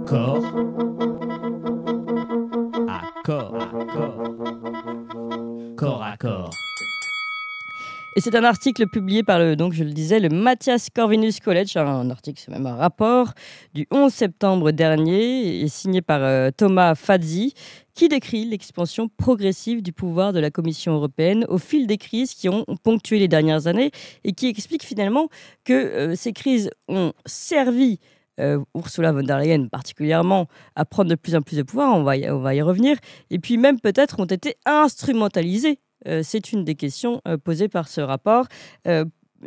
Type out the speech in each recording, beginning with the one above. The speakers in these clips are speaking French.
Corps à corps, corps à corps. Et c'est un article publié par donc je le disais, le Matthias Corvinus College, un article, c'est même un rapport du 11 septembre dernier, et signé par Thomas Fazzi, qui décrit l'expansion progressive du pouvoir de la Commission européenne au fil des crises qui ont ponctué les dernières années, et qui explique finalement que ces crises ont servi Ursula von der Leyen particulièrement à prendre de plus en plus de pouvoir, on va y revenir, et puis même peut-être ont été instrumentalisées. C'est une des questions posées par ce rapport.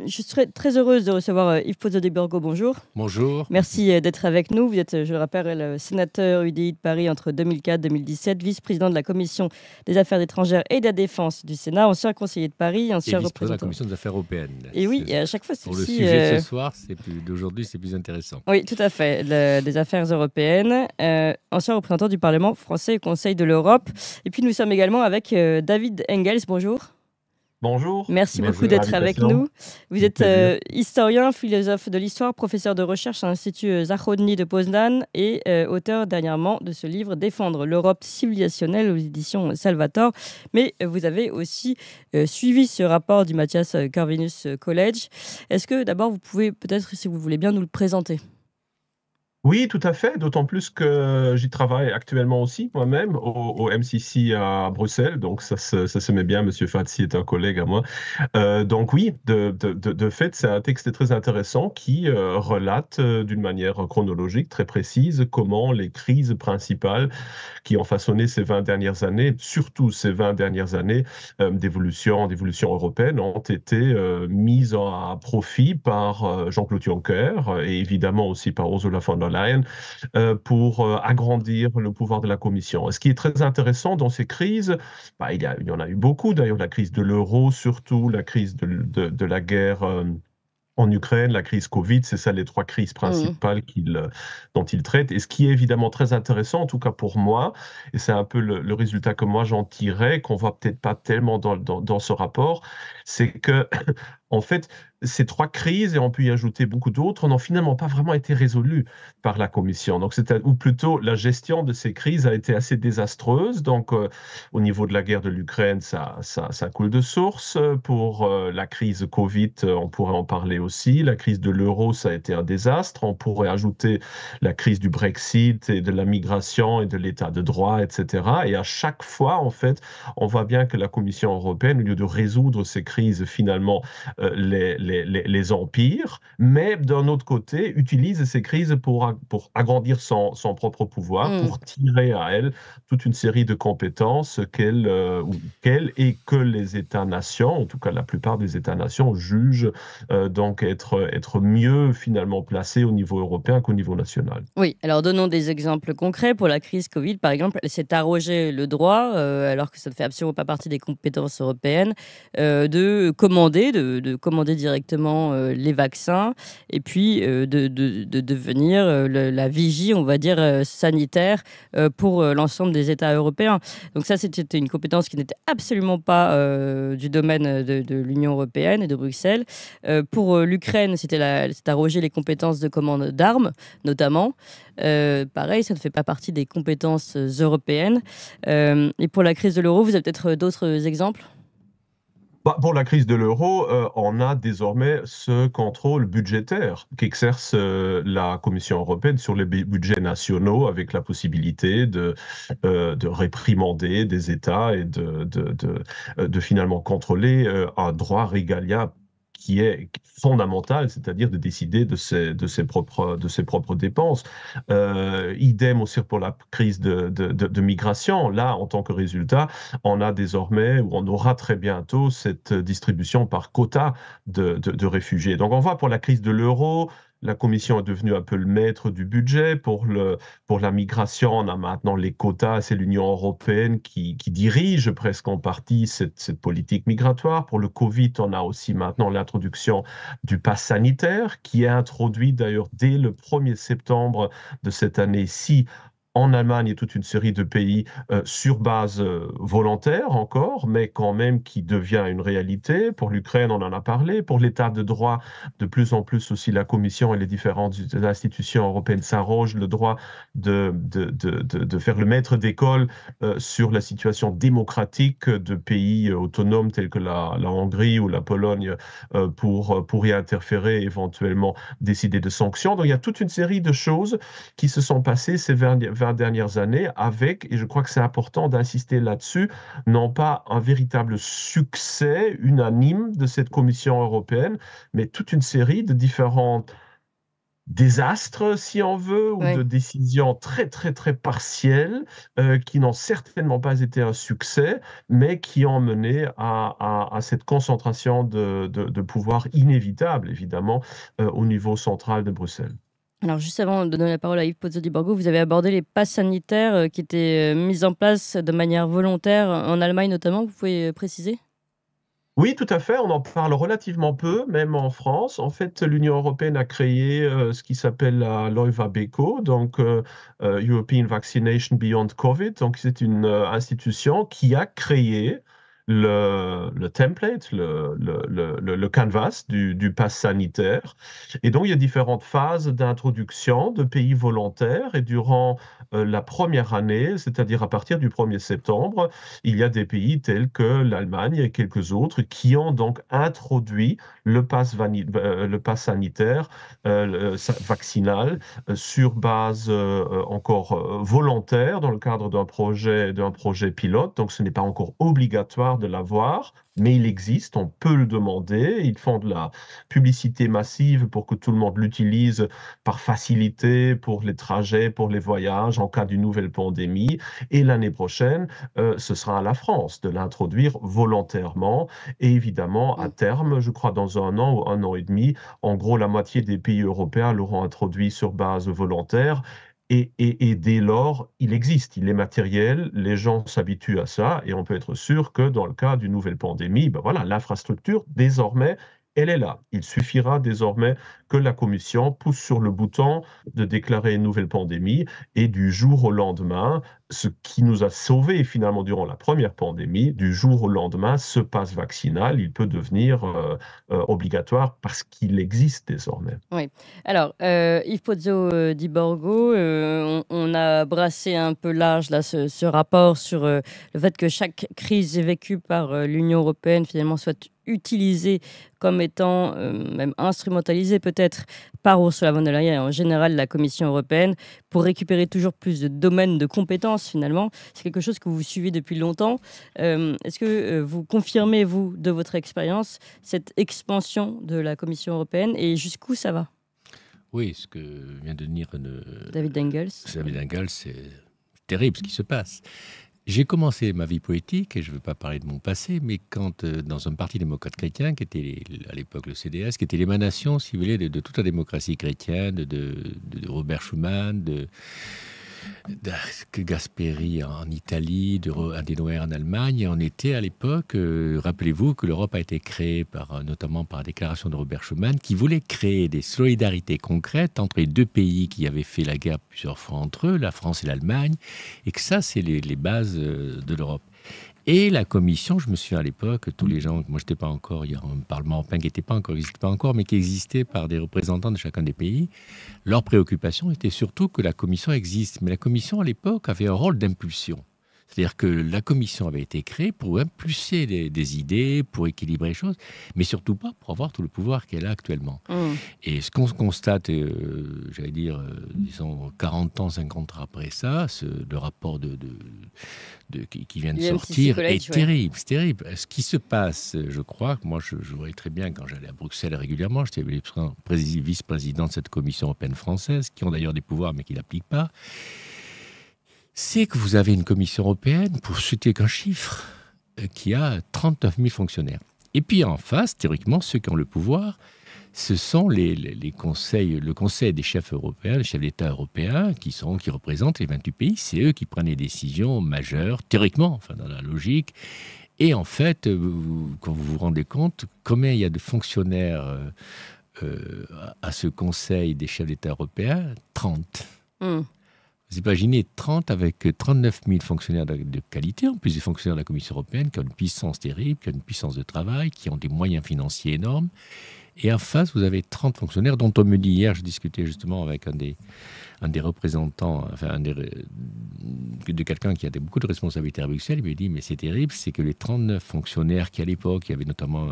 Je serais très heureuse de recevoir Yves Pozzo de Burgo. Bonjour. Bonjour. Merci d'être avec nous. Vous êtes, je le rappelle, sénateur UDI de Paris entre 2004 et 2017, vice-président de la Commission des Affaires étrangères et de la Défense du Sénat, ancien conseiller de Paris, ancien et vice-président de la représentant. Commission des Affaires européennes. Et oui, et à chaque fois, c'est pour le aussi, sujet de ce soir, d'aujourd'hui, c'est plus intéressant. Oui, tout à fait, des affaires européennes, ancien représentant du Parlement français au Conseil de l'Europe. Et puis nous sommes également avec David Engels. Bonjour. Bonjour. Merci beaucoup d'être avec nous. Vous êtes historien, philosophe de l'histoire, professeur de recherche à l'Institut Záchodní de Poznan et auteur dernièrement de ce livre Défendre l'Europe civilisationnelle aux éditions Salvator. Mais vous avez aussi suivi ce rapport du Matthias Corvinus College. Est-ce que d'abord vous pouvez peut-être, si vous voulez bien, nous le présenter ? Oui, tout à fait, d'autant plus que j'y travaille actuellement aussi moi-même au MCC à Bruxelles, donc ça se met bien, Monsieur Fazzi est un collègue à moi. Donc oui, de fait, c'est un texte très intéressant qui relate d'une manière chronologique très précise comment les crises principales qui ont façonné ces 20 dernières années, surtout ces 20 dernières années d'évolution européenne, ont été mises à profit par Jean-Claude Juncker et évidemment aussi par Ursula von der Leyen pour agrandir le pouvoir de la Commission. Ce qui est très intéressant dans ces crises, il y en a eu beaucoup, d'ailleurs la crise de l'euro, surtout la crise de la guerre en Ukraine, la crise Covid, c'est ça les trois crises principales dont il traite. Et ce qui est évidemment très intéressant, en tout cas pour moi, et c'est un peu le résultat que moi j'en tirais, qu'on voit peut-être pas tellement dans ce rapport, c'est que en fait, ces trois crises, et on peut y ajouter beaucoup d'autres, n'ont finalement pas vraiment été résolues par la Commission. Donc, ou plutôt, la gestion de ces crises a été assez désastreuse. Donc, au niveau de la guerre de l'Ukraine, ça coule de source. Pour la crise Covid, on pourrait en parler aussi. La crise de l'euro, ça a été un désastre. On pourrait ajouter la crise du Brexit et de la migration et de l'état de droit, etc. Et à chaque fois, en fait, on voit bien que la Commission européenne, au lieu de résoudre ces crises, finalement, les empires, mais d'un autre côté, utilise ces crises pour agrandir son propre pouvoir, pour tirer à elle toute une série de compétences qu'elle et que les États-nations, en tout cas la plupart des États-nations, jugent donc être mieux finalement placés au niveau européen qu'au niveau national. Oui, alors donnons des exemples concrets. Pour la crise Covid, par exemple, elle s'est arrogée le droit, alors que ça ne fait absolument pas partie des compétences européennes, de commander directement les vaccins et puis de devenir la vigie, on va dire, sanitaire pour l'ensemble des États européens. Donc ça, c'était une compétence qui n'était absolument pas du domaine de l'Union européenne et de Bruxelles. Pour l'Ukraine, c'était arroger les compétences de commande d'armes, notamment. Pareil, ça ne fait pas partie des compétences européennes. Et pour la crise de l'euro, vous avez peut-être d'autres exemples ? Pour la crise de l'euro, on a désormais ce contrôle budgétaire qu'exerce la Commission européenne sur les budgets nationaux, avec la possibilité de réprimander des États et de finalement contrôler un droit régalien qui est fondamental, c'est-à-dire de décider de ses propres dépenses. Idem aussi pour la crise de migration. Là, en tant que résultat, on a désormais, ou on aura très bientôt, cette distribution par quota de réfugiés. Donc on voit pour la crise de l'euro, la Commission est devenue un peu le maître du budget. Pour la migration, on a maintenant les quotas. C'est l'Union européenne qui dirige presque en partie cette politique migratoire. Pour le Covid, on a aussi maintenant l'introduction du pass sanitaire, qui est introduit d'ailleurs dès le 1er septembre de cette année-ci En Allemagne et toute une série de pays sur base volontaire encore, mais quand même qui devient une réalité. Pour l'Ukraine, on en a parlé. Pour l'état de droit, de plus en plus aussi la Commission et les différentes institutions européennes s'arrogent le droit de faire le maître d'école sur la situation démocratique de pays autonomes tels que la Hongrie ou la Pologne pour y interférer, éventuellement décider de sanctions. Donc il y a toute une série de choses qui se sont passées ces 20 dernières années avec, et je crois que c'est important d'insister là-dessus, non pas un véritable succès unanime de cette Commission européenne, mais toute une série de différents désastres, si on veut, ou Ouais. de décisions très, très, très partielles qui n'ont certainement pas été un succès, mais qui ont mené à cette concentration de pouvoir inévitable, évidemment, au niveau central de Bruxelles. Alors juste avant de donner la parole à Yves Pozzo-di-Borgo, vous avez abordé les passes sanitaires qui étaient mises en place de manière volontaire en Allemagne notamment. Vous pouvez préciser? Oui, tout à fait. On en parle relativement peu, même en France. En fait, l'Union européenne a créé ce qui s'appelle la LOIVA-BECO, donc European Vaccination Beyond COVID. Donc, c'est une institution qui a créé le template, le canvas du pass sanitaire. Et donc, il y a différentes phases d'introduction de pays volontaires. Et durant la première année, c'est-à-dire à partir du 1er septembre, il y a des pays tels que l'Allemagne et quelques autres qui ont donc introduit le pass sanitaire vaccinal sur base encore volontaire dans le cadre d'un projet pilote. Donc ce n'est pas encore obligatoire de l'avoir, mais il existe, on peut le demander. Ils font de la publicité massive pour que tout le monde l'utilise par facilité pour les trajets, pour les voyages en cas d'une nouvelle pandémie. Et l'année prochaine, ce sera à la France de l'introduire volontairement. Et évidemment, à Mm. terme, je crois dans 1 an ou 1 an et demi, en gros, la moitié des pays européens l'auront introduit sur base volontaire. Et dès lors, il existe, il est matériel, les gens s'habituent à ça, et on peut être sûr que dans le cas d'une nouvelle pandémie, ben voilà, l'infrastructure, désormais, elle est là. Il suffira désormais que la Commission pousse sur le bouton de déclarer une nouvelle pandémie, et du jour au lendemain, ce qui nous a sauvés finalement durant la première pandémie, du jour au lendemain, ce pass vaccinal, il peut devenir obligatoire parce qu'il existe désormais. Oui. Alors, Yves Pozzo-di-Borgo, on a brassé un peu large là, ce rapport sur le fait que chaque crise vécue par l'Union européenne finalement soit utilisée comme étant, même instrumentalisée peut-être par Ursula von der Leyen et en général la Commission européenne pour récupérer toujours plus de domaines de compétences finalement. C'est quelque chose que vous suivez depuis longtemps. Est-ce que vous confirmez, vous, de votre expérience, cette expansion de la Commission européenne et jusqu'où ça va? Oui, ce que vient de dire David Engels. David Engels, c'est terrible ce qui se passe. J'ai commencé ma vie politique, et je ne veux pas parler de mon passé, mais quand, dans un parti démocrate chrétien, qui était à l'époque le CDS, qui était l'émanation, si vous voulez, de toute la démocratie chrétienne, de Robert Schuman, de Gasperi en Italie, de Adenauer en Allemagne. Et on était à l'époque, rappelez-vous que l'Europe a été créée notamment par la déclaration de Robert Schuman, qui voulait créer des solidarités concrètes entre les deux pays qui avaient fait la guerre plusieurs fois entre eux, la France et l'Allemagne, et que ça, c'est les bases de l'Europe. Et la Commission, je me souviens à l'époque, tous les gens, moi je n'étais pas encore, il y a un Parlement européen qui n'existait pas encore, mais qui existait par des représentants de chacun des pays, leur préoccupation était surtout que la Commission existe. Mais la Commission, à l'époque, avait un rôle d'impulsion. C'est-à-dire que la Commission avait été créée pour impulser des idées, pour équilibrer les choses, mais surtout pas pour avoir tout le pouvoir qu'elle a actuellement. Et ce qu'on constate, j'allais dire, disons, 40 ans, 50 ans après ça, le rapport qui vient de sortir est terrible. C'est terrible. Ce qui se passe, je crois, moi je voyais très bien quand j'allais à Bruxelles régulièrement, j'étais vice-président de cette Commission européenne française, qui ont d'ailleurs des pouvoirs mais qui ne l'appliquent pas, c'est que vous avez une Commission européenne, pour citer qu'un chiffre, qui a 39 000 fonctionnaires. Et puis en face, théoriquement, ceux qui ont le pouvoir, ce sont le Conseil des chefs européens, les chefs d'État européens, qui représentent les 28 pays. C'est eux qui prennent les décisions majeures, théoriquement, enfin dans la logique. Et en fait, quand vous vous rendez compte, combien il y a de fonctionnaires à ce Conseil des chefs d'État européens? 30. Vous imaginez 30 avec 39 000 fonctionnaires de qualité, en plus des fonctionnaires de la Commission européenne, qui ont une puissance terrible, qui ont une puissance de travail, qui ont des moyens financiers énormes. Et en face, vous avez 30 fonctionnaires dont on me dit hier, je discutais justement avec un des représentants, enfin de quelqu'un qui a beaucoup de responsabilités à Bruxelles, il me dit, mais c'est terrible, c'est que les 39 fonctionnaires qui à l'époque, il y avait notamment,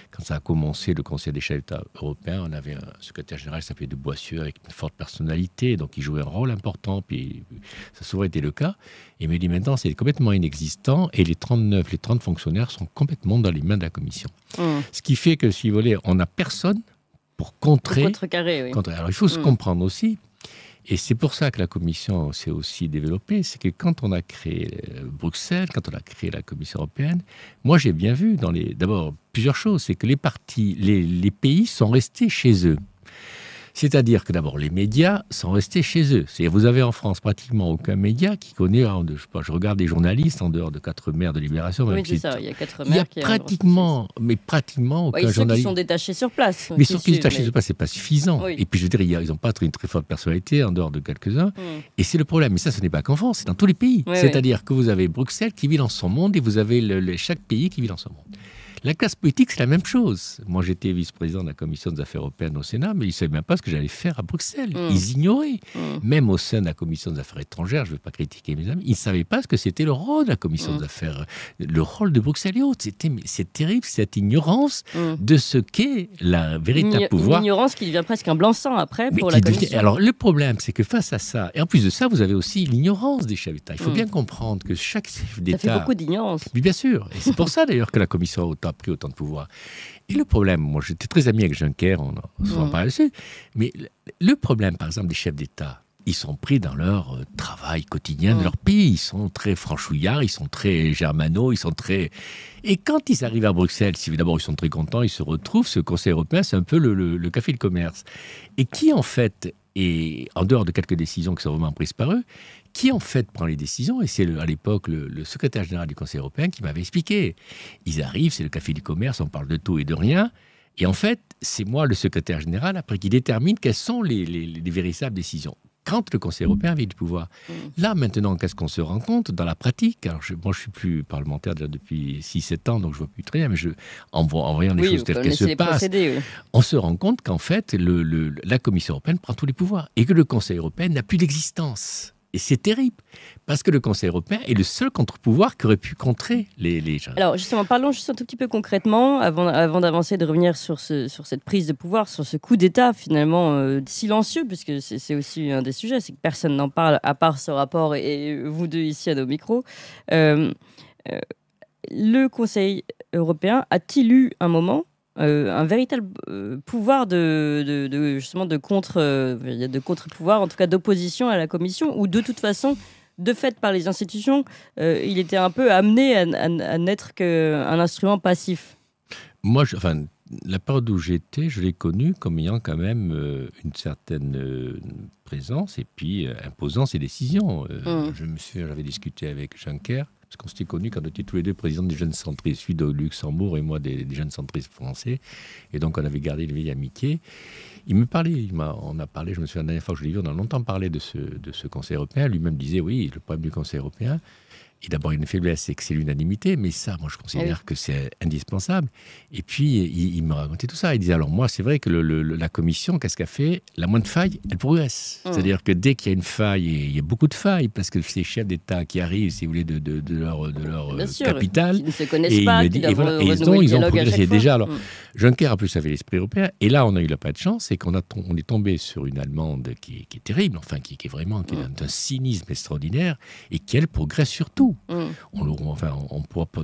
quand ça a commencé le Conseil des chefs d'État européens, on avait un secrétaire général qui s'appelait de Boissieu avec une forte personnalité, donc il jouait un rôle important, puis ça a souvent été le cas. Et il me dit maintenant, c'est complètement inexistant, et les 30 fonctionnaires sont complètement dans les mains de la Commission. Ce qui fait que, si vous voulez, on n'a personne pour contrecarrer. Oui. Alors il faut se comprendre aussi. Et c'est pour ça que la Commission s'est aussi développée, c'est que quand on a créé Bruxelles, quand on a créé la Commission européenne, moi j'ai bien vu d'abord plusieurs choses, c'est que les pays sont restés chez eux. C'est-à-dire que d'abord, les médias sont restés chez eux. C'est-à-dire vous avez en France pratiquement aucun média qui connaît, je regarde des journalistes en dehors de 4 maires de Libération. Oui, c'est ça, il y a 4 maires. Il y a pratiquement aucun journaliste. Ceux qui sont détachés sur place. Mais ceux qui sont détachés sur place, c'est pas suffisant. Oui. Et puis je veux dire, ils n'ont pas une très forte personnalité en dehors de quelques-uns. Et c'est le problème. Mais ça, ce n'est pas qu'en France, c'est dans tous les pays. C'est-à-dire que vous avez Bruxelles qui vit dans son monde et vous avez chaque pays qui vit dans son monde. La classe politique, c'est la même chose. Moi, j'étais vice-président de la Commission des Affaires européennes au Sénat, mais ils ne savaient même pas ce que j'allais faire à Bruxelles. Ils ignoraient. Même au sein de la Commission des Affaires étrangères, je ne veux pas critiquer mes amis, ils ne savaient pas ce que c'était le rôle de la Commission des Affaires, le rôle de Bruxelles et autres. C'est terrible, cette ignorance de ce qu'est la véritable pouvoir. Une ignorance qui devient presque un blanc-seing après pour la Commission. Alors, le problème, c'est que face à ça, et en plus de ça, vous avez aussi l'ignorance des chefs d'État. Il faut bien comprendre que chaque chef d'État... Ça fait beaucoup d'ignorance. Oui, bien sûr. Et c'est pour ça, d'ailleurs, que la Commission a pris autant de pouvoir. Et le problème, moi j'étais très ami avec Juncker, on a souvent parlé dessus, mais le problème, par exemple, des chefs d'État, ils sont pris dans leur travail quotidien de leur pays, ils sont très franchouillards, ils sont très germano, ils sont très... Et quand ils arrivent à Bruxelles, si d'abord ils sont très contents, ils se retrouvent, ce Conseil européen, c'est un peu le café de commerce. Et qui en fait, et en dehors de quelques décisions qui sont vraiment prises par eux, qui en fait prend les décisions, et c'est à l'époque le secrétaire général du Conseil européen qui m'avait expliqué. Ils arrivent, c'est le café du commerce, on parle de tout et de rien, et en fait, c'est moi, le secrétaire général, après qui détermine quelles sont les véritables décisions. Quand le Conseil européen avait du pouvoir. Là, maintenant, qu'est-ce qu'on se rend compte dans la pratique? Alors, moi, je suis plus parlementaire déjà depuis 6-7 ans, donc je vois plus très bien, mais en voyant les choses telles qu'elles se passent, on se rend compte qu'en fait, la Commission européenne prend tous les pouvoirs et que le Conseil européen n'a plus d'existence. Et c'est terrible, parce que le Conseil européen est le seul contre-pouvoir qui aurait pu contrer les gens. Alors justement, parlons juste un tout petit peu concrètement, avant d'avancer, de revenir sur cette prise de pouvoir, sur ce coup d'État finalement silencieux, puisque c'est aussi un des sujets, c'est que personne n'en parle, à part ce rapport et vous deux ici à nos micros. Le Conseil européen a-t-il eu un moment un véritable pouvoir justement de contre-pouvoir, en tout cas d'opposition à la Commission, ou de toute façon, de fait par les institutions, il était un peu amené à n'être qu'un instrument passif? Moi, la période où j'étais, je l'ai connu comme ayant quand même une certaine présence et puis imposant ses décisions. J'avais discuté avec Juncker, parce qu'on s'était connus quand on était tous les deux présidents des jeunes centristes, celui de Luxembourg et moi des jeunes centristes français. Et donc, on avait gardé une vieille amitié. Il me parlait, on a parlé, je me souviens la dernière fois que je l'ai vu, on a longtemps parlé de ce Conseil européen. Lui-même disait, oui, le problème du Conseil européen, et d'abord, il y a une faiblesse, c'est que c'est l'unanimité, mais ça, moi, je considère que c'est indispensable. Et puis, il me racontait tout ça. Il disait, alors moi, c'est vrai que la Commission, qu'est-ce qu'elle fait? La moindre faille, elle progresse. C'est-à-dire que dès qu'il y a une faille, et il y a beaucoup de failles, parce que ces chefs d'État qui arrivent, si vous voulez, de leur capitale, qui ne se connaissent pas, ils ont progressé. Déjà, alors, Juncker, en plus, avait l'esprit européen. Et là, on a eu la pas de chance, c'est qu'on est tombé sur une Allemande qui est terrible, enfin, qui est vraiment d'un cynisme extraordinaire, et qui, elle, progresse surtout. On pourra pas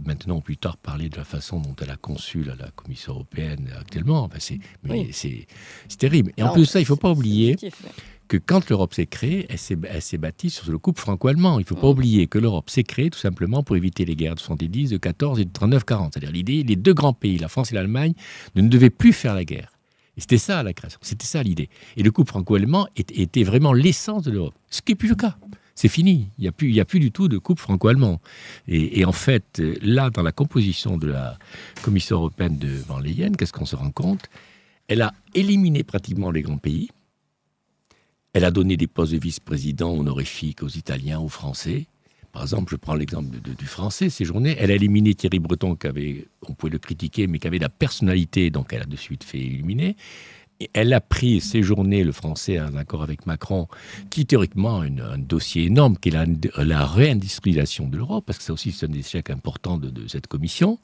maintenant ou plus tard parler de la façon dont elle a conçu la Commission européenne actuellement. C'est terrible. Et en plus de ça, il ne faut pas oublier que quand l'Europe s'est créée, elle s'est bâtie sur le couple franco-allemand. Il ne faut pas oublier que l'Europe s'est créée tout simplement pour éviter les guerres de 70, de 14 et de 39-40. C'est-à-dire l'idée, les deux grands pays, la France et l'Allemagne, ne devaient plus faire la guerre. Et c'était ça la création, c'était ça l'idée. Et le couple franco-allemand était vraiment l'essence de l'Europe. Ce qui n'est plus le cas. C'est fini, il n'y a plus du tout de couple franco-allemand. Et en fait, là, dans la composition de la Commission européenne de Van Leyen, qu'est-ce qu'on se rend compte? Elle a éliminé pratiquement les grands pays. Elle a donné des postes de vice-président honorifiques aux Italiens, aux Français. Par exemple, je prends l'exemple du français, Séjourné. Elle a éliminé Thierry Breton, on pouvait le critiquer, mais qui avait la personnalité, donc elle a de suite fait éliminer. Et elle a pris Séjourné, le français, en accord avec Macron, qui théoriquement a un dossier énorme, qui est la réindustrialisation de l'Europe, parce que ça aussi c'est un échec important de cette commission.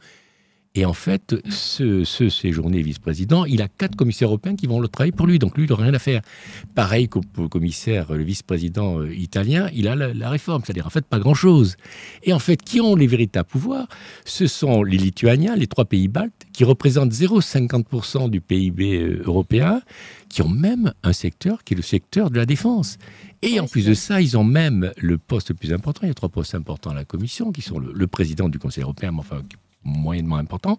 Et en fait, ce Séjourné vice-président, il a 4 commissaires européens qui vont le travailler pour lui. Donc lui, il n'aura rien à faire. Pareil qu'au commissaire, le vice-président italien, il a la réforme. C'est-à-dire, en fait, pas grand-chose. Et en fait, qui ont les véritables pouvoirs? Ce sont les Lituaniens, les 3 pays baltes, qui représentent 0,50% du PIB européen, qui ont même un secteur qui est le secteur de la défense. Et en plus de ça, ils ont même le poste le plus important. Il y a 3 postes importants à la Commission, qui sont le président du Conseil européen, mais enfin moyennement important,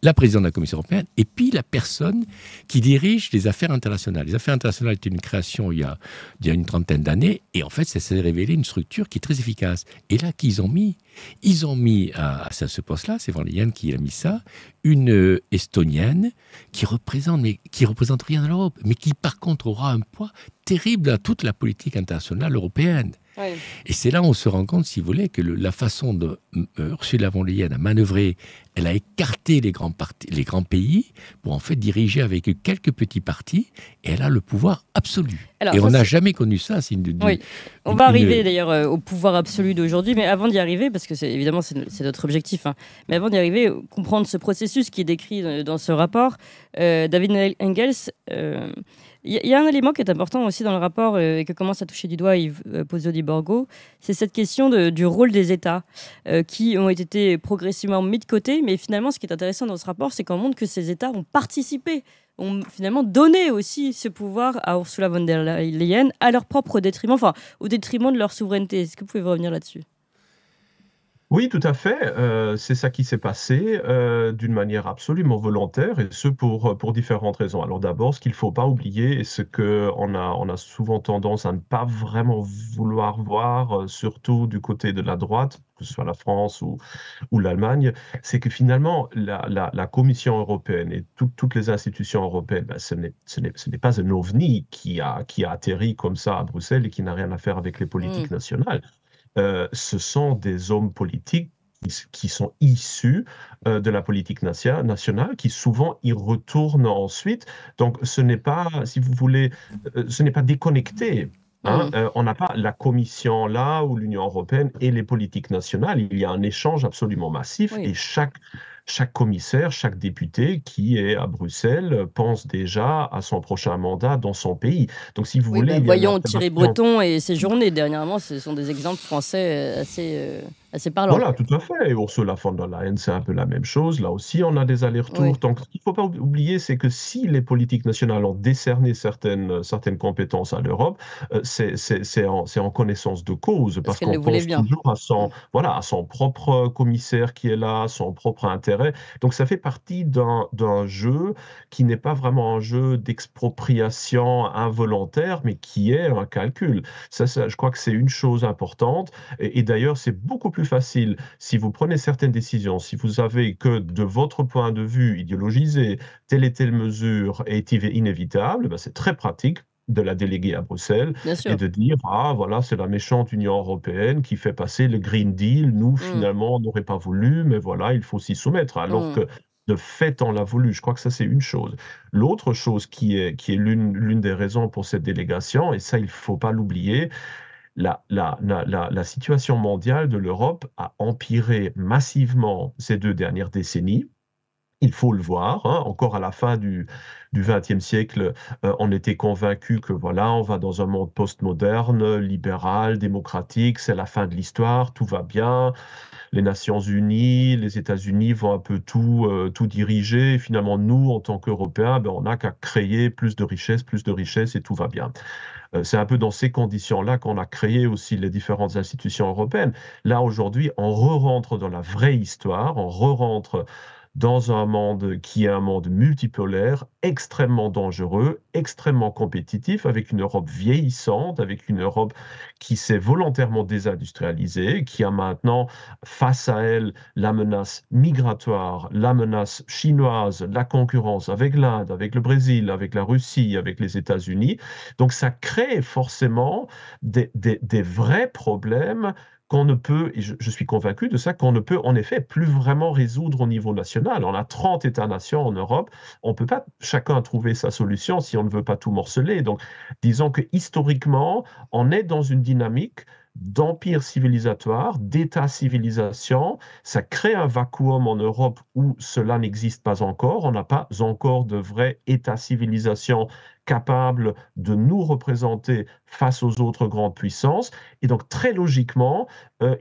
la présidente de la Commission européenne, et puis la personne qui dirige les affaires internationales. Les affaires internationales étaient une création il y a une trentaine d'années, et en fait, ça s'est révélé une structure qui est très efficace. Et là, qu'ils ont mis? Ils ont mis à ce poste-là, c'est Van Leyen qui a mis ça, une Estonienne qui représente rien à l'Europe, mais qui par contre aura un poids terrible à toute la politique internationale européenne. Oui. Et c'est là où on se rend compte, si vous voulez, que la façon de Ursula von der Leyen a manœuvré, elle a écarté les grands pays pour en fait diriger avec quelques petits partis, et elle a le pouvoir absolu. Alors, et on n'a jamais connu ça. Oui. On va arriver d'ailleurs au pouvoir absolu d'aujourd'hui, mais avant d'y arriver, parce que évidemment c'est notre objectif, hein, mais avant d'y arriver, comprendre ce processus qui est décrit dans ce rapport, David Engels... Il y a un élément qui est important aussi dans le rapport et que commence à toucher du doigt Yves Pozzo-di-Borgo, c'est cette question du rôle des États qui ont été progressivement mis de côté. Mais finalement, ce qui est intéressant dans ce rapport, c'est qu'on montre que ces États ont participé, ont finalement donné aussi ce pouvoir à Ursula von der Leyen à leur propre détriment, enfin au détriment de leur souveraineté. Est-ce que vous pouvez revenir là-dessus ? Oui, tout à fait. C'est ça qui s'est passé d'une manière absolument volontaire, et ce pour différentes raisons. Alors d'abord, ce qu'il ne faut pas oublier, et ce qu'on a souvent tendance à ne pas vraiment vouloir voir, surtout du côté de la droite, que ce soit la France ou l'Allemagne, c'est que finalement, la Commission européenne et toutes les institutions européennes, ce n'est pas un ovni qui a atterri comme ça à Bruxelles et qui n'a rien à faire avec les politiques nationales. Ce sont des hommes politiques qui sont issus de la politique nationale, qui souvent y retournent ensuite. Donc, ce n'est pas, si vous voulez, ce n'est pas déconnecté. Hein. On n'a pas la Commission là ou l'Union européenne et les politiques nationales. Il y a un échange absolument massif, et chaque commissaire, chaque député qui est à Bruxelles pense déjà à son prochain mandat dans son pays. Donc, si vous voulez... voyons Thierry Breton et Séjourné dernièrement, ce sont des exemples français assez parlants. Voilà, tout à fait. Et Ursula von der Leyen, c'est un peu la même chose. Là aussi, on a des allers-retours. Oui. Donc, ce qu'il ne faut pas oublier, c'est que si les politiques nationales ont décerné certaines compétences à l'Europe, c'est en connaissance de cause, parce qu'on pense toujours à son propre commissaire qui est là, son propre intérêt. Donc, ça fait partie d'un jeu qui n'est pas vraiment un jeu d'expropriation involontaire, mais qui est un calcul. Ça, je crois que c'est une chose importante. Et d'ailleurs, c'est beaucoup plus facile si vous prenez certaines décisions, si vous savez que de votre point de vue idéologisé, telle et telle mesure est inévitable, ben c'est très pratique de la déléguer à Bruxelles et de dire « Ah, voilà, c'est la méchante Union européenne qui fait passer le Green Deal. Nous, finalement, on n'aurait pas voulu, mais voilà, il faut s'y soumettre. » Alors que de fait, on l'a voulu. Je crois que ça, c'est une chose. L'autre chose qui est l'une des raisons pour cette délégation, et ça, il ne faut pas l'oublier, la situation mondiale de l'Europe a empiré massivement ces 2 dernières décennies. Il faut le voir, hein. Encore à la fin du XXe siècle, on était convaincus que voilà, on va dans un monde postmoderne, libéral, démocratique, c'est la fin de l'histoire, tout va bien. Les Nations Unies, les États-Unis vont un peu tout diriger. Et finalement, nous, en tant qu'Européens, on n'a qu'à créer plus de richesses et tout va bien. C'est un peu dans ces conditions-là qu'on a créé aussi les différentes institutions européennes. Là, aujourd'hui, on re-rentre dans la vraie histoire, on re-rentre dans un monde qui est un monde multipolaire, extrêmement dangereux, extrêmement compétitif, avec une Europe vieillissante, avec une Europe qui s'est volontairement désindustrialisée, qui a maintenant face à elle la menace migratoire, la menace chinoise, la concurrence avec l'Inde, avec le Brésil, avec la Russie, avec les États-Unis. Donc ça crée forcément des vrais problèmes qu'on ne peut, et je suis convaincu de ça, qu'on ne peut en effet plus vraiment résoudre au niveau national. On a 30 États-nations en Europe, on ne peut pas chacun trouver sa solution si on ne veut pas tout morceler. Donc disons que historiquement, on est dans une dynamique d'empire civilisatoire, d'État-civilisation. Ça crée un vacuum en Europe où cela n'existe pas encore. On n'a pas encore de vrai État-civilisation capable de nous représenter face aux autres grandes puissances. Et donc, très logiquement,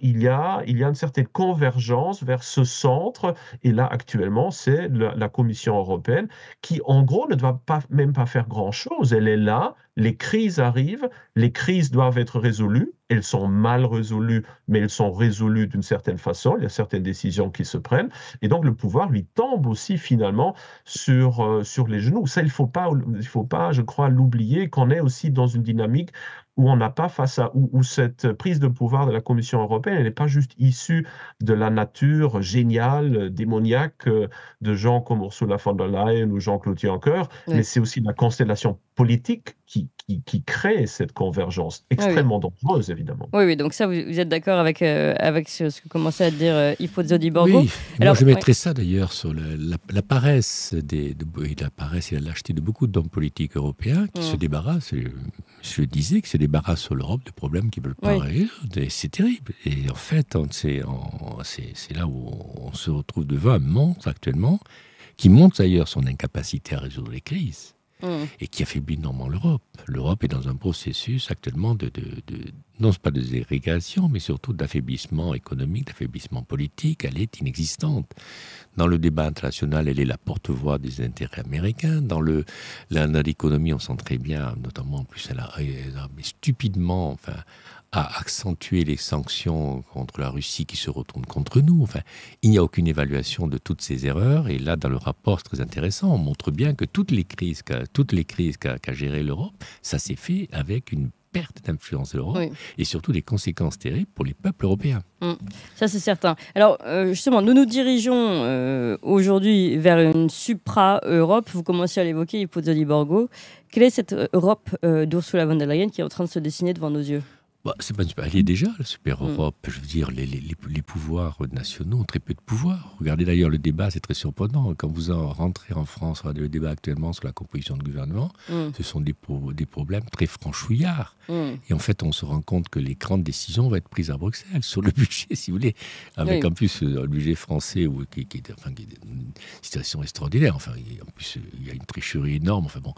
il y a une certaine convergence vers ce centre. Et là, actuellement, c'est la Commission européenne qui, en gros, ne doit même pas faire grand-chose. Elle est là, les crises arrivent, les crises doivent être résolues. Elles sont mal résolues, mais elles sont résolues d'une certaine façon. Il y a certaines décisions qui se prennent. Et donc, le pouvoir lui tombe aussi, finalement, sur les genoux. Ça, il faut pas, je crois, l'oublier, qu'on est aussi dans une dynamique où on n'a pas où cette prise de pouvoir de la Commission européenne, elle n'est pas juste issue de la nature géniale, démoniaque de gens comme Ursula von der Leyen ou Jean-Claude Juncker, mais c'est aussi la constellation politique qui crée cette convergence extrêmement dangereuse, évidemment. Oui, donc ça, vous êtes d'accord avec ce que commençait à dire Ifo Borgo. Oui, alors, moi je mettrais ça d'ailleurs sur la paresse, la paresse et la lâcheté de beaucoup d'hommes politiques européens qui se débarrassent, je disais, qui se débarrassent sur l'Europe de problèmes qu'ils ne veulent pas résoudre. C'est terrible. Et en fait, c'est là où on se retrouve devant un monstre actuellement qui montre d'ailleurs son incapacité à résoudre les crises. Et qui affaiblit énormément l'Europe. L'Europe est dans un processus actuellement non pas de dégrégation, mais surtout d'affaiblissement économique, d'affaiblissement politique. Elle est inexistante. Dans le débat international, elle est la porte-voix des intérêts américains. Dans l'économie, on sent très bien, notamment en plus, elle a stupidement, à accentuer les sanctions contre la Russie qui se retournent contre nous. Enfin, il n'y a aucune évaluation de toutes ces erreurs. Et là, dans le rapport, c'est très intéressant. On montre bien que toutes les crises qu'a gérées l'Europe, ça s'est fait avec une perte d'influence de l'Europe et surtout des conséquences terribles pour les peuples européens. Ça, c'est certain. Alors, justement, nous nous dirigeons aujourd'hui vers une supra-Europe. Vous commencez à l'évoquer, Ifo Borgo. Quelle est cette Europe d'Ursula von der Leyen qui est en train de se dessiner devant nos yeux ? C'est pas elle est déjà la super Europe. Je veux dire, les pouvoirs nationaux ont très peu de pouvoir. Regardez d'ailleurs le débat, c'est très surprenant. Quand vous rentrez en France, le débat actuellement sur la composition de gouvernement, ce sont des problèmes très franchouillards. Et en fait, on se rend compte que les grandes décisions vont être prises à Bruxelles sur le budget, si vous voulez, avec en plus le budget français qui est une situation extraordinaire. Enfin, en plus, il y a une tricherie énorme. Enfin bon.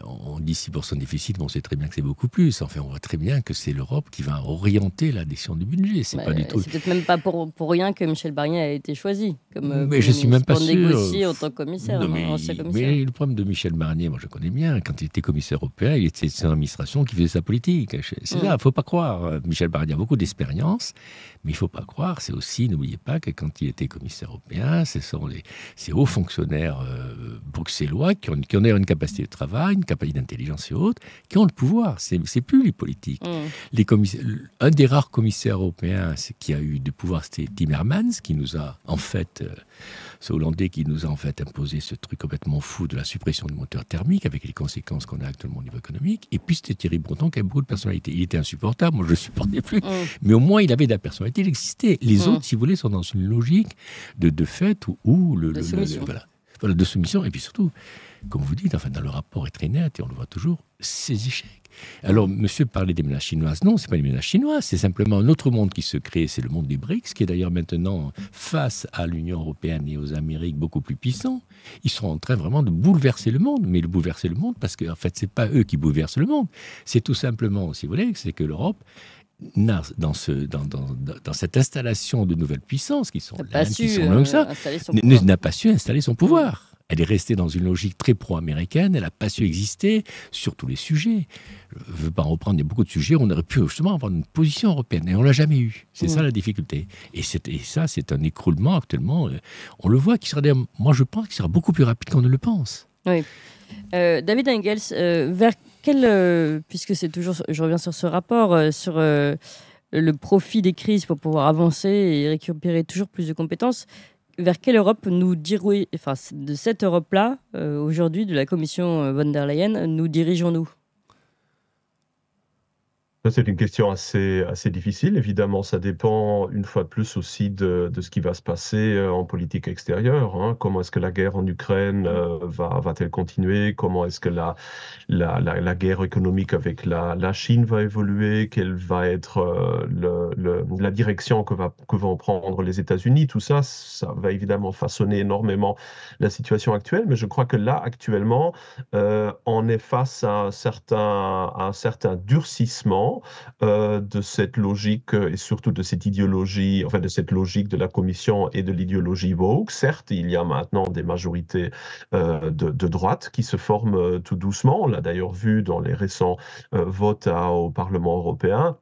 On dit 6% de déficit, mais on sait très bien que c'est beaucoup plus. Enfin, on voit très bien que c'est l'Europe qui va orienter la décision du budget. C'est pas du tout. C'est peut-être même pas pour rien que Michel Barnier a été choisi mais je suis même pas sûr. Négocier en tant que commissaire. Mais le problème de Michel Barnier, moi je connais bien. Quand il était commissaire européen, il était dans l'administration qui faisait sa politique. C'est ça, il faut pas croire. Michel Barnier a beaucoup d'expérience, mais il faut pas croire. C'est aussi, n'oubliez pas que quand il était commissaire européen, ce sont ces hauts fonctionnaires bruxellois qui ont une capacité de travail, une capacité d'intelligence et autres, qui ont le pouvoir. C'est plus les politiques. Un des rares commissaires européens qui a eu du pouvoir, c'était Timmermans, qui nous a en fait, ce Hollandais qui nous a en fait imposé ce truc complètement fou de la suppression du moteur thermique, avec les conséquences qu'on a actuellement au niveau économique. Et puis c'était Thierry Breton qui avait beaucoup de personnalité. Il était insupportable, moi je ne le supportais plus. Mais au moins il avait de la personnalité, il existait. Les autres, si vous voulez, sont dans une logique de fait où de soumission. Et puis surtout, comme vous dites, dans le rapport est très net, et on le voit toujours, ces échecs. Alors, monsieur parlait des menaces chinoises. Non, ce n'est pas les menaces chinoises, c'est simplement un autre monde qui se crée, c'est le monde des BRICS, qui est d'ailleurs maintenant, face à l'Union européenne et aux Amériques, beaucoup plus puissant. Ils sont en train vraiment de bouleverser le monde, mais de bouleverser le monde parce qu'en fait, ce n'est pas eux qui bouleversent le monde. C'est tout simplement, si vous voulez, c'est que l'Europe, dans cette installation de nouvelles puissances qui sont là, qui sont comme ça, n'a pas su installer son pouvoir. Elle est restée dans une logique très pro-américaine, elle n'a pas su exister sur tous les sujets. Je ne veux pas en reprendre, il y a beaucoup de sujets où on aurait pu justement avoir une position européenne, et on ne l'a jamais eu. C'est ça la difficulté. Et ça, c'est un écroulement actuellement, on le voit, moi je pense qu'il sera beaucoup plus rapide qu'on ne le pense. Oui. David Engels, vers quel, puisque c'est toujours, je reviens sur ce rapport, sur le profit des crises pour pouvoir avancer et récupérer toujours plus de compétences, vers quelle Europe nous dirigeons, enfin, de cette Europe-là, aujourd'hui, de la Commission von der Leyen, nous dirigeons-nous? Ça, c'est une question assez difficile. Évidemment, ça dépend une fois de plus aussi de ce qui va se passer en politique extérieure, hein. Comment est-ce que la guerre en Ukraine va-t-elle continuer? Comment est-ce que la guerre économique avec la Chine va évoluer? Quelle va être la direction que vont prendre les États-Unis? Tout ça, ça va évidemment façonner énormément la situation actuelle. Mais je crois que là, actuellement, on est face à un certain durcissement de cette logique et surtout de cette idéologie, enfin de cette logique de la Commission et de l'idéologie woke. Certes, il y a maintenant des majorités de droite qui se forment tout doucement. On l'a d'ailleurs vu dans les récents votes au Parlement européen.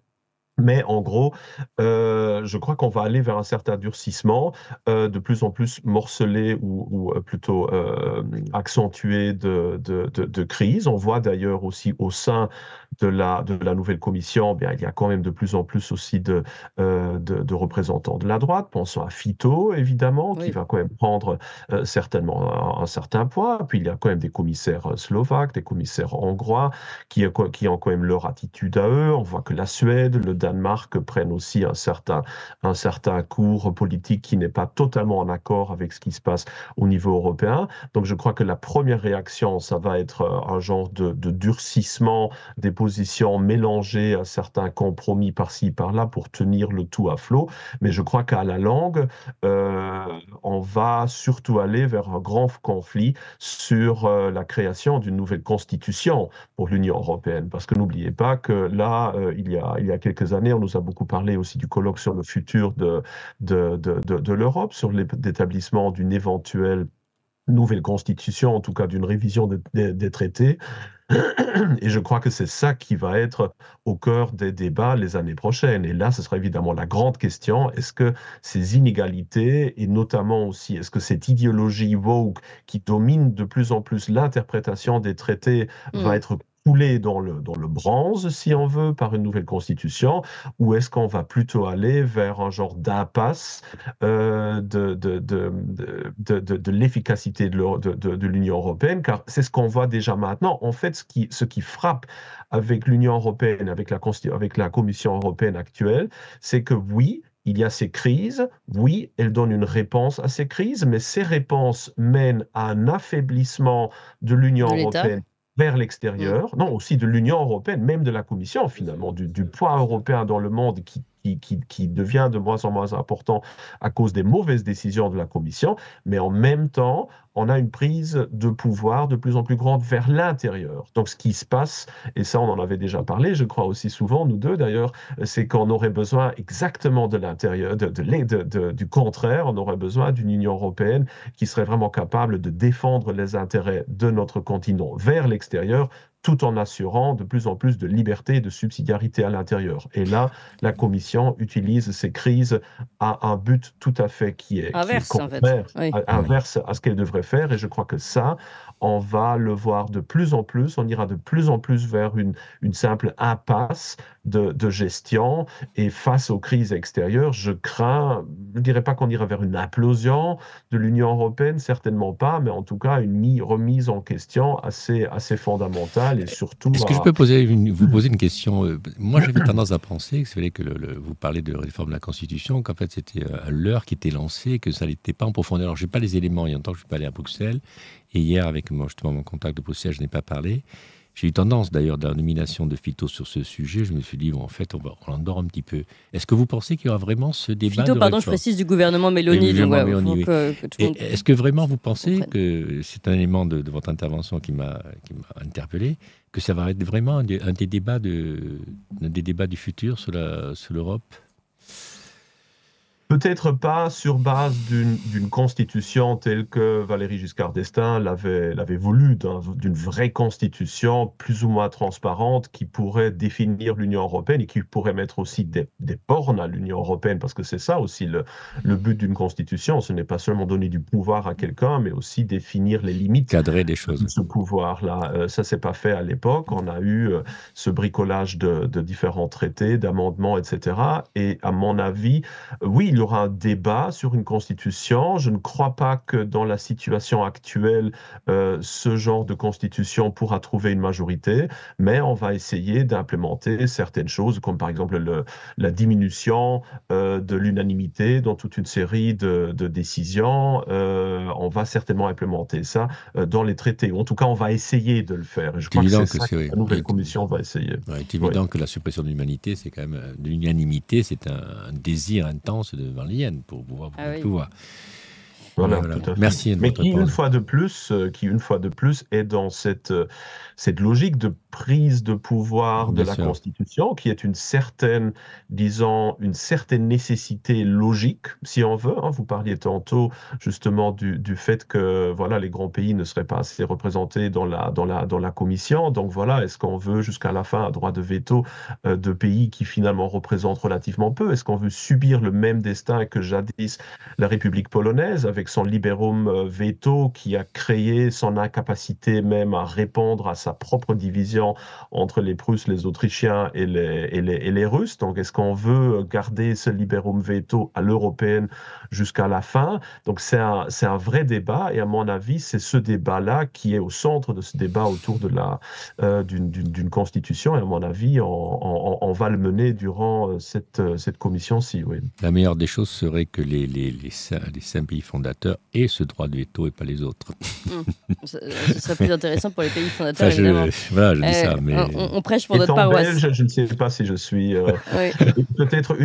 Mais en gros, je crois qu'on va aller vers un certain durcissement, de plus en plus morcelé ou plutôt accentué de crise. On voit d'ailleurs aussi au sein de la nouvelle commission, bien, il y a quand même de plus en plus aussi de représentants de la droite. Pensons à Fito, évidemment, qui Oui. va quand même prendre certainement un certain poids. Puis il y a quand même des commissaires slovaques, des commissaires hongrois qui ont quand même leur attitude à eux. On voit que la Suède, le Danemark prennent aussi un certain cours politique qui n'est pas totalement en accord avec ce qui se passe au niveau européen. Donc je crois que la première réaction, ça va être un genre de durcissement des positions mélangées à certains compromis par-ci, par-là pour tenir le tout à flot. Mais je crois qu'à la longue, on va surtout aller vers un grand conflit sur la création d'une nouvelle constitution pour l'Union européenne. Parce que n'oubliez pas que là, il y a quelques années, on nous a beaucoup parlé aussi du colloque sur le futur de l'Europe, sur l'établissement d'une éventuelle nouvelle constitution, en tout cas d'une révision des traités. Et je crois que c'est ça qui va être au cœur des débats les années prochaines. Et là, ce sera évidemment la grande question. Est-ce que ces inégalités, et notamment aussi, est-ce que cette idéologie woke qui domine de plus en plus l'interprétation des traités va Mm. être coulée dans le bronze, si on veut, par une nouvelle constitution, ou est-ce qu'on va plutôt aller vers un genre d'impasse de l'efficacité de l'Union européenne, car c'est ce qu'on voit déjà maintenant. En fait, ce qui frappe avec l'Union européenne, avec la Commission européenne actuelle, c'est que oui, il y a ces crises, oui, elles donnent une réponse à ces crises, mais ces réponses mènent à un affaiblissement de l'Union De l'État. européenne vers Mm. l'extérieur, non, aussi de l'Union européenne, même de la Commission finalement, du poids européen dans le monde qui devient de moins en moins important à cause des mauvaises décisions de la Commission, mais en même temps, on a une prise de pouvoir de plus en plus grande vers l'intérieur. Donc ce qui se passe, et ça on en avait déjà parlé, je crois aussi souvent, nous deux d'ailleurs, c'est qu'on aurait besoin exactement de l'intérieur, du contraire, on aurait besoin d'une Union européenne qui serait vraiment capable de défendre les intérêts de notre continent vers l'extérieur, tout en assurant de plus en plus de liberté et de subsidiarité à l'intérieur. Et là, la Commission utilise ces crises à un but tout à fait qui est Inverse, en fait. contraire, Oui. inverse à ce qu'elle devrait faire. Et je crois que ça, on va le voir de plus en plus, on ira de plus en plus vers une simple impasse de gestion. Et face aux crises extérieures, je crains, je ne dirais pas qu'on ira vers une implosion de l'Union européenne, certainement pas, mais en tout cas une remise en question assez fondamentale et surtout Est-ce que je peux vous poser une question? Moi, j'avais tendance à penser que c'est vrai que vous parlez de réforme de la Constitution, qu'en fait c'était l'heure qui était lancée, que ça n'était pas en profondeur. Alors, je n'ai pas les éléments, il y a longtemps que je ne suis pas allé à Bruxelles, et hier, avec justement mon contact de Bruxelles, je n'ai pas parlé. J'ai eu tendance, d'ailleurs, de la nomination de Fito sur ce sujet, je me suis dit, bon, en fait, on endort un petit peu. Est-ce que vous pensez qu'il y aura vraiment ce débat Fito, de pardon, réforme? je précise, du gouvernement Meloni. Donc voilà, il faut que tout le monde Est-ce que vraiment vous pensez comprenne. que c'est un élément de votre intervention qui m'a interpellé, que ça va être vraiment un des débats du futur sur l'Europe? Peut-être pas sur base d'une constitution telle que Valéry Giscard d'Estaing l'avait voulu, d'une vraie constitution plus ou moins transparente qui pourrait définir l'Union européenne et qui pourrait mettre aussi des bornes à l'Union européenne, parce que c'est ça aussi le but d'une constitution. Ce n'est pas seulement donner du pouvoir à quelqu'un, mais aussi définir les limites Cadrer des de choses. ce pouvoir-là. Ça, c'est pas fait à l'époque. On a eu ce bricolage de différents traités, d'amendements, etc. Et à mon avis, oui, il y aura un débat sur une constitution. Je ne crois pas que dans la situation actuelle, ce genre de constitution pourra trouver une majorité, mais on va essayer d'implémenter certaines choses, comme par exemple la diminution de l'unanimité dans toute une série de décisions. On va certainement implémenter ça dans les traités. En tout cas, on va essayer de le faire. Et je crois que c'est ça que la nouvelle commission va essayer. Il est évident que la suppression de l'humanité, c'est quand même de l'unanimité, c'est un désir intense de Van Leyen pour pouvoir pouvoir. Voilà, voilà. Tout à fait. Merci. Mais qui une fois de plus est dans cette logique de prise de pouvoir de la Constitution, qui est une certaine nécessité logique, si on veut. Vous parliez tantôt justement du fait que voilà, les grands pays ne seraient pas assez représentés dans la commission. Donc voilà, est-ce qu'on veut jusqu'à la fin un droit de veto de pays qui finalement représentent relativement peu? Est-ce qu'on veut subir le même destin que jadis la République polonaise, avec son libérum veto qui a créé son incapacité même à répondre à sa propre division entre les Prusses, les Autrichiens et les Russes? Donc, est-ce qu'on veut garder ce libérum veto à l'européenne jusqu'à la fin? Donc, c'est un vrai débat, et à mon avis, c'est ce débat-là qui est au centre de ce débat autour d'une constitution, et à mon avis, on va le mener durant cette commission-ci. Oui. La meilleure des choses serait que les 5 pays fondateurs aient ce droit de veto et pas les autres. Ce serait plus intéressant pour les pays fondateurs, évidemment. Voilà, je dis ça. Mais... on prêche pour notre paroisse. Belge, je ne sais pas si je suis... Peut-être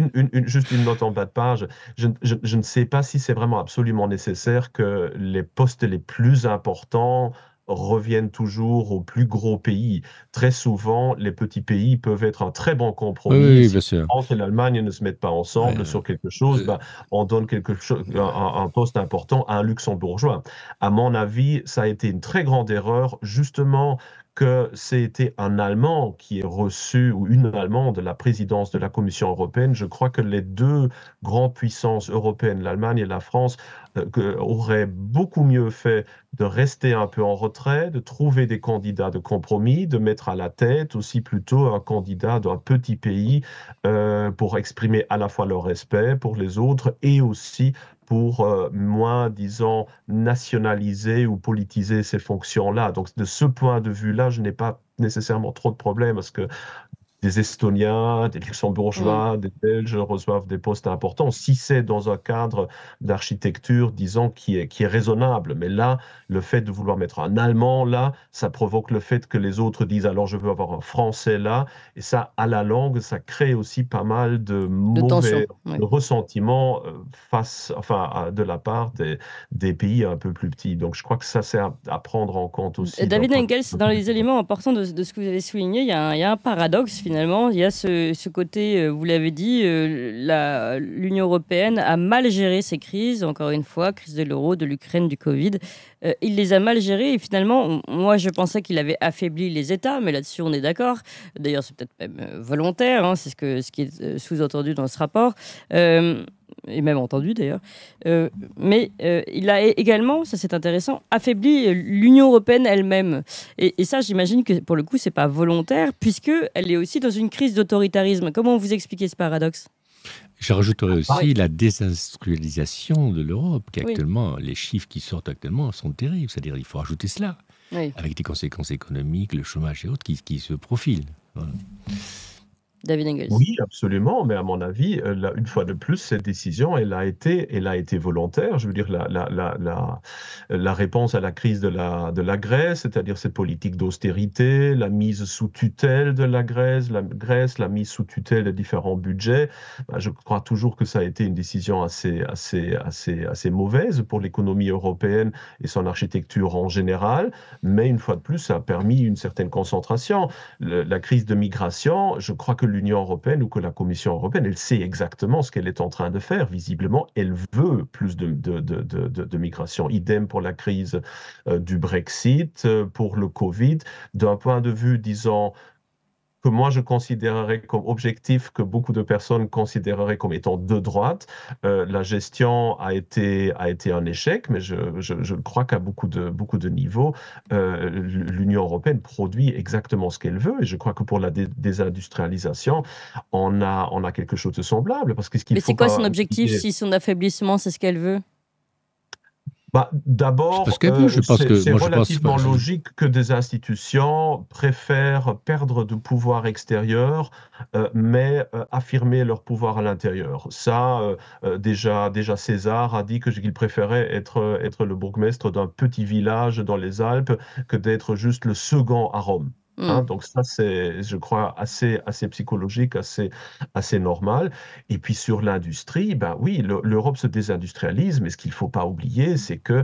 juste une note en bas de page. Je ne sais pas si c'est vraiment absolument nécessaire que les postes les plus importants reviennent toujours aux plus gros pays. Très souvent, les petits pays peuvent être un très bon compromis. Oui, si bien sûr. la France et l'Allemagne ne se mettent pas ensemble sur quelque chose, on donne un poste important à un luxembourgeois. À mon avis, ça a été une très grande erreur, justement, que c'était un Allemand qui est reçu, ou une Allemande, la présidence de la Commission européenne. Je crois que les deux grandes puissances européennes, l'Allemagne et la France, auraient beaucoup mieux fait de rester un peu en retrait, de trouver des candidats de compromis, de mettre à la tête aussi plutôt un candidat d'un petit pays pour exprimer à la fois leur respect pour les autres et aussi pour moins, disons, nationaliser ou politiser ces fonctions-là. Donc, de ce point de vue-là, je n'ai pas nécessairement trop de problèmes, parce que des Estoniens, des Luxembourgeois, des Belges reçoivent des postes importants, si c'est dans un cadre d'architecture, disons, qui est raisonnable. Mais là, le fait de vouloir mettre un Allemand là, ça provoque le fait que les autres disent « alors je veux avoir un Français là », et ça, à la longue, ça crée aussi pas mal de mauvais ressentiments de la part des pays un peu plus petits. Donc je crois que ça, c'est à prendre en compte aussi. David Engels, dans les éléments importants de ce que vous avez souligné, il y a un paradoxe finalement. Il y a ce côté, vous l'avez dit, l'Union européenne a mal géré ces crises, encore une fois, crise de l'euro, de l'Ukraine, du Covid. Il les a mal gérés, et finalement, moi je pensais qu'il avait affaibli les États, mais là-dessus on est d'accord. D'ailleurs, c'est peut-être même volontaire, c'est ce qui est sous-entendu dans ce rapport. Et même entendu d'ailleurs. Mais il a également, ça c'est intéressant, affaibli l'Union européenne elle-même. Et ça, j'imagine que pour le coup, c'est pas volontaire, puisqu'elle est aussi dans une crise d'autoritarisme. Comment vous expliquez ce paradoxe ? Je rajouterais aussi la désindustrialisation de l'Europe, qui actuellement, les chiffres qui sortent actuellement sont terribles. C'est-à-dire qu'il faut rajouter cela, avec des conséquences économiques, le chômage et autres qui se profilent. Voilà. David Engels. Oui, absolument, mais à mon avis, une fois de plus, cette décision, elle a été volontaire. Je veux dire, la réponse à la crise de la Grèce, c'est-à-dire cette politique d'austérité, la mise sous tutelle de la Grèce, la mise sous tutelle de différents budgets, je crois toujours que ça a été une décision assez mauvaise pour l'économie européenne et son architecture en général, mais une fois de plus, ça a permis une certaine concentration. La crise de migration, je crois que l'Union européenne ou que la Commission européenne, elle sait exactement ce qu'elle est en train de faire. Visiblement, elle veut plus de migration. Idem pour la crise du Brexit, pour le Covid. D'un point de vue, disons, que moi je considérerais comme objectif, que beaucoup de personnes considéreraient comme étant de droite. La gestion a été un échec, mais je crois qu'à beaucoup de niveaux, l'Union européenne produit exactement ce qu'elle veut, et je crois que pour la désindustrialisation, on a quelque chose de semblable. Parce que ce qu'il Mais faut c'est quoi pas son objectif oublier- si son affaiblissement, c'est ce qu'elle veut? Bah, C'est d'abord, parce qu'elle veut, je pense que c'est moi je pense relativement logique que des institutions préfèrent perdre de pouvoir extérieur, mais affirmer leur pouvoir à l'intérieur. Ça, déjà César a dit qu'il préférait être le bourgmestre d'un petit village dans les Alpes que d'être juste le second à Rome. Hein, donc ça, c'est, je crois, assez psychologique, assez normal. Et puis sur l'industrie, ben oui, l'Europe se désindustrialise, mais ce qu'il ne faut pas oublier, c'est que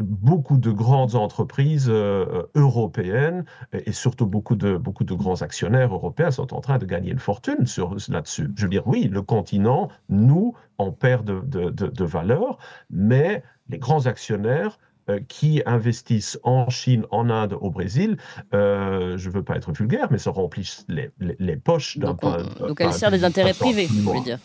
beaucoup de grandes entreprises européennes, et surtout beaucoup de grands actionnaires européens, sont en train de gagner une fortune là-dessus. Je veux dire, oui, le continent, nous, on perd de valeur, mais les grands actionnaires qui investissent en Chine, en Inde, au Brésil, je ne veux pas être vulgaire, mais se remplissent les poches d'un Donc elle sert des intérêts privés, vous voulez dire.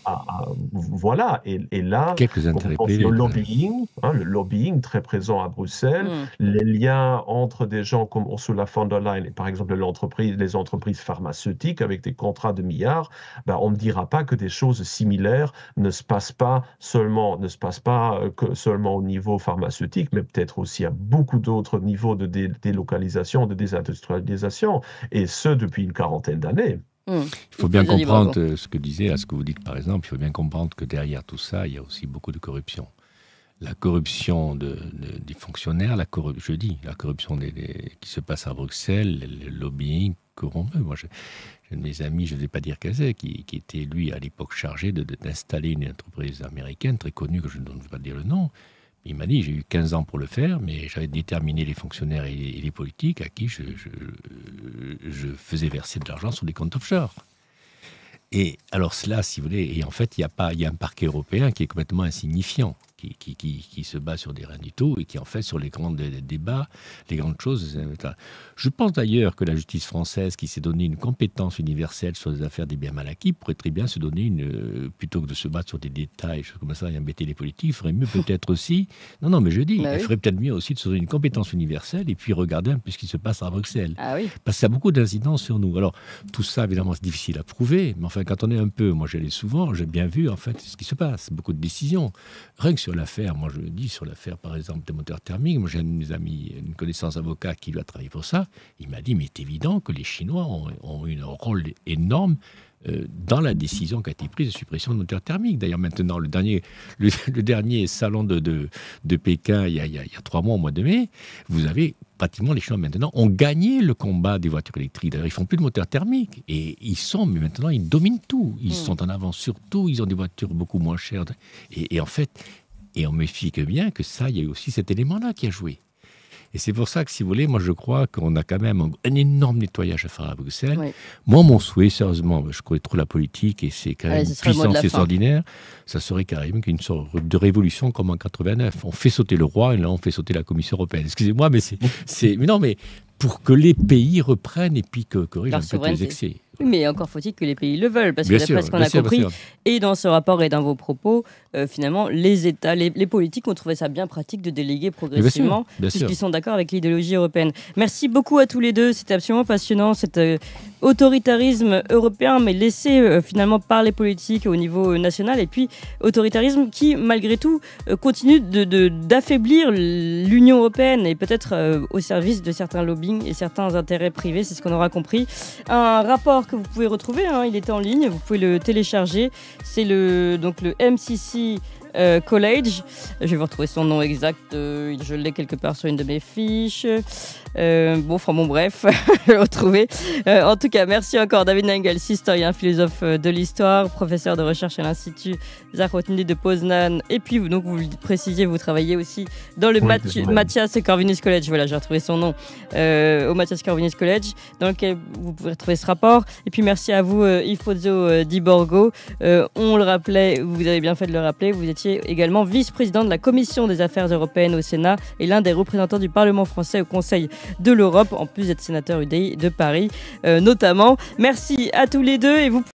Voilà, et là, quelques intérêts privés. Le lobbying très présent à Bruxelles, les liens entre des gens comme Ursula von der Leyen et par exemple les entreprises pharmaceutiques avec des contrats de milliards, ben, on ne me dira pas que des choses similaires ne se passent pas seulement au niveau pharmaceutique, mais peut-être aussi à beaucoup d'autres niveaux de délocalisation, de désindustrialisation, et ce depuis une quarantaine d'années. Il faut bien comprendre ce que vous dites par exemple, il faut bien comprendre que derrière tout ça, il y a aussi beaucoup de corruption. La corruption des fonctionnaires, la corruption qui se passe à Bruxelles, le lobbying corrompu. Moi, j'ai un de mes amis, je ne vais pas dire quel c'est, qui était lui à l'époque chargé d'installer une entreprise américaine très connue, que je ne vais pas dire le nom. Il m'a dit, j'ai eu 15 ans pour le faire, mais j'avais déterminé les fonctionnaires et les politiques à qui je faisais verser de l'argent sur des comptes offshore. Et alors cela, si vous voulez, et en fait, il y a un parquet européen qui est complètement insignifiant, qui se bat sur des rien du tout et qui en fait sur les grands débats, les grandes choses. Je pense d'ailleurs que la justice française, qui s'est donné une compétence universelle sur les affaires des biens mal acquis, pourrait très bien se donner plutôt que de se battre sur des détails, choses comme ça, et embêter les politiques, il ferait mieux peut-être aussi, non, mais je dis, il ferait peut-être mieux aussi de se donner une compétence universelle et puis regarder un peu ce qui se passe à Bruxelles. Ah oui. Parce que ça a beaucoup d'incidence sur nous. Alors, tout ça, évidemment, c'est difficile à prouver, mais enfin, quand on est un peu, moi j'allais souvent, j'ai bien vu en fait ce qui se passe, beaucoup de décisions. Rien que sur l'affaire, moi je le dis, sur l'affaire par exemple des moteurs thermiques, moi j'ai un de mes amis, une connaissance avocat qui lui a travaillé pour ça, il m'a dit, mais c'est évident que les Chinois ont eu un rôle énorme dans la décision qui a été prise de suppression de moteurs thermiques. D'ailleurs, maintenant, le dernier salon de Pékin, il y a 3 mois, au mois de mai, vous avez pratiquement les Chinois maintenant ont gagné le combat des voitures électriques. D'ailleurs, ils font plus de moteurs thermiques. Et mais maintenant, ils dominent tout. Ils sont en avance sur tout. Ils ont des voitures beaucoup moins chères. Et en fait, on me fie que bien que ça, il y a eu aussi cet élément-là qui a joué. Et c'est pour ça que, si vous voulez, moi je crois qu'on a quand même un énorme nettoyage à faire à Bruxelles. Oui. Moi, mon souhait, sérieusement, je connais trop la politique et c'est quand même une puissance extraordinaire, ça serait carrément qu'une sorte de révolution comme en 89. On fait sauter le roi et là on fait sauter la Commission européenne. Excusez-moi, mais mais non, mais pour que les pays reprennent et puis corrigent un peu les excès. Oui, mais encore faut-il que les pays le veulent, parce que d'après ce qu'on a compris, et dans ce rapport et dans vos propos, finalement, les États, les politiques ont trouvé ça bien pratique de déléguer progressivement, puisqu'ils sont d'accord avec l'idéologie européenne. Merci beaucoup à tous les deux, c'était absolument passionnant, cet autoritarisme européen, mais laissé finalement par les politiques au niveau national, et puis autoritarisme qui, malgré tout, continue d'affaiblir l'Union européenne, et peut-être au service de certains lobbying et certains intérêts privés, c'est ce qu'on aura compris. Un rapport que vous pouvez retrouver, il est en ligne, vous pouvez le télécharger, c'est le MCC College. Je vais vous retrouver son nom exact. Je l'ai quelque part sur une de mes fiches. Bref, je vais le retrouver. En tout cas, merci encore David Nagels, historien, philosophe de l'histoire, professeur de recherche à l'Institut Zachotny de Poznan. Et puis, donc, vous le précisiez, vous travaillez aussi dans le Matthias Corvinus College. Voilà, j'ai retrouvé son nom. Au Matthias Corvinus College, dans lequel vous pouvez retrouver ce rapport. Et puis, merci à vous, Yves Pozzo Di Borgo. On le rappelait, vous avez bien fait de le rappeler, vous étiez également vice-président de la Commission des Affaires européennes au Sénat et l'un des représentants du Parlement français au Conseil de l'Europe, en plus d'être sénateur UDI de Paris, notamment. Merci à tous les deux et vous